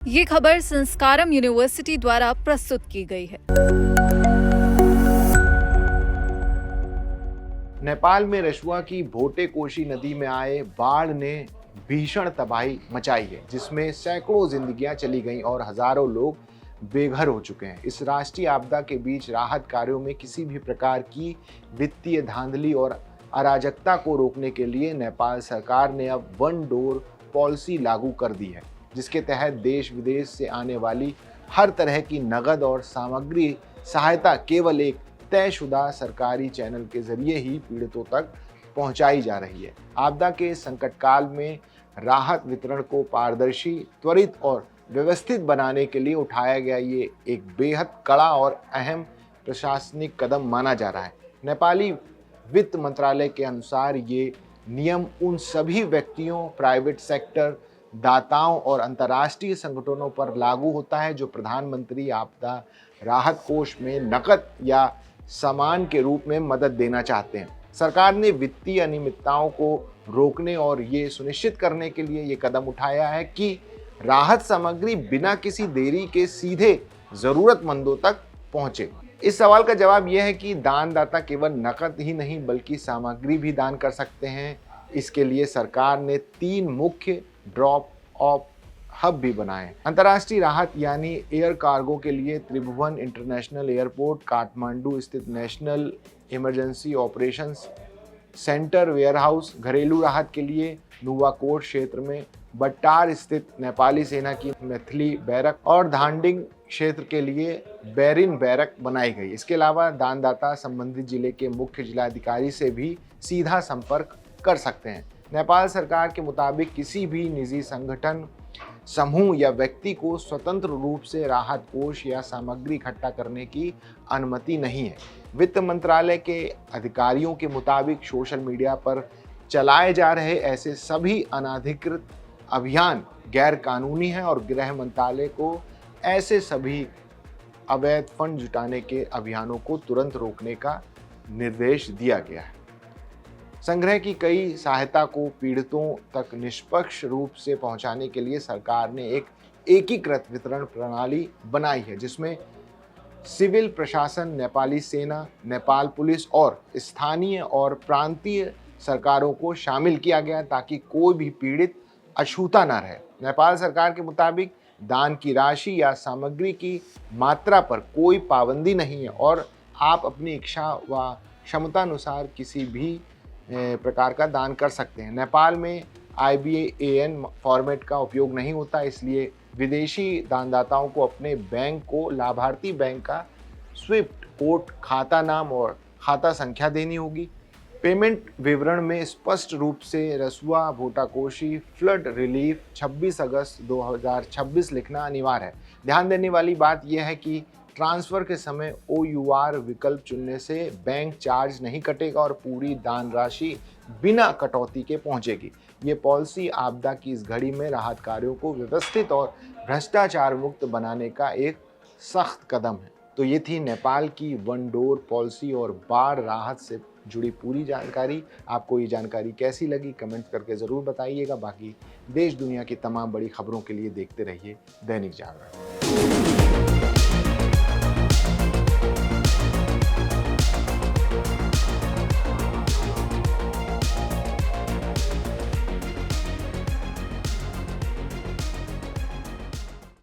ये खबर संस्कारम यूनिवर्सिटी द्वारा प्रस्तुत की गई है। नेपाल में रसुआ की भोटे कोशी नदी में आए बाढ़ ने भीषण तबाही मचाई है, जिसमें सैकड़ों जिंदगियां चली गईं और हजारों लोग बेघर हो चुके हैं। इस राष्ट्रीय आपदा के बीच राहत कार्यों में किसी भी प्रकार की वित्तीय धांधली और अराजकता को रोकने के लिए नेपाल सरकार ने अब वन डोर पॉलिसी लागू कर दी है, जिसके तहत देश विदेश से आने वाली हर तरह की नगद और सामग्री सहायता केवल एक तयशुदा सरकारी चैनल के जरिए ही पीड़ितों तक पहुंचाई जा रही है। आपदा के संकट काल में राहत वितरण को पारदर्शी, त्वरित और व्यवस्थित बनाने के लिए उठाया गया ये एक बेहद कड़ा और अहम प्रशासनिक कदम माना जा रहा है। नेपाली वित्त मंत्रालय के अनुसार ये नियम उन सभी व्यक्तियों, प्राइवेट सेक्टर दाताओं और अंतर्राष्ट्रीय संगठनों पर लागू होता है जो प्रधानमंत्री आपदा राहत कोष में नकद या सामान के रूप में मदद देना चाहते हैं। सरकार ने वित्तीय अनियमितताओं को रोकने और ये सुनिश्चित करने के लिए ये कदम उठाया है कि राहत सामग्री बिना किसी देरी के सीधे जरूरतमंदों तक पहुंचे। इस सवाल का जवाब यह है कि दानदाता केवल नकद ही नहीं बल्कि सामग्री भी दान कर सकते हैं। इसके लिए सरकार ने 3 मुख्य ड्रॉप ऑफ हब भी बनाए। अंतर्राष्ट्रीय राहत यानी एयर कार्गो के लिए त्रिभुवन इंटरनेशनल एयरपोर्ट, काठमांडू स्थित national emergency operations centre warehouse, घरेलू राहत के लिए नुवाकोट क्षेत्र में बट्टार स्थित नेपाली सेना की मैथिली बैरक और धांडिंग क्षेत्र के लिए बैरिन बैरक बनाई गई। इसके अलावा दानदाता संबंधित जिले के मुख्य जिलाधिकारी से भी सीधा संपर्क कर सकते हैं। नेपाल सरकार के मुताबिक किसी भी निजी संगठन, समूह या व्यक्ति को स्वतंत्र रूप से राहत कोष या सामग्री इकट्ठा करने की अनुमति नहीं है। वित्त मंत्रालय के अधिकारियों के मुताबिक सोशल मीडिया पर चलाए जा रहे ऐसे सभी अनाधिकृत अभियान गैर कानूनी है और गृह मंत्रालय को ऐसे सभी अवैध फंड जुटाने के अभियानों को तुरंत रोकने का निर्देश दिया गया है। संग्रह की कई सहायता को पीड़ितों तक निष्पक्ष रूप से पहुंचाने के लिए सरकार ने एक एकीकृत वितरण प्रणाली बनाई है, जिसमें सिविल प्रशासन, नेपाली सेना, नेपाल पुलिस और स्थानीय और प्रांतीय सरकारों को शामिल किया गया ताकि कोई भी पीड़ित अछूता न रहे। नेपाल सरकार के मुताबिक दान की राशि या सामग्री की मात्रा पर कोई पाबंदी नहीं है और आप अपनी इच्छा व क्षमता अनुसार किसी भी प्रकार का दान कर सकते हैं। नेपाल में IBAN फॉर्मेट का उपयोग नहीं होता, इसलिए विदेशी दानदाताओं को अपने बैंक को लाभार्थी बैंक का स्विफ्ट कोड, खाता नाम और खाता संख्या देनी होगी। पेमेंट विवरण में स्पष्ट रूप से रसुआ भोटाकोशी फ्लड रिलीफ 26 अगस्त 2026 लिखना अनिवार्य है। ध्यान देने वाली बात यह है कि ट्रांसफर के समय OUR विकल्प चुनने से बैंक चार्ज नहीं कटेगा और पूरी दान राशि बिना कटौती के पहुंचेगी। ये पॉलिसी आपदा की इस घड़ी में राहत कार्यों को व्यवस्थित और भ्रष्टाचार मुक्त बनाने का एक सख्त कदम है। तो ये थी नेपाल की वन डोर पॉलिसी और बाढ़ राहत से जुड़ी पूरी जानकारी। आपको ये जानकारी कैसी लगी कमेंट करके ज़रूर बताइएगा। बाकी देश दुनिया की तमाम बड़ी खबरों के लिए देखते रहिए दैनिक जागरण।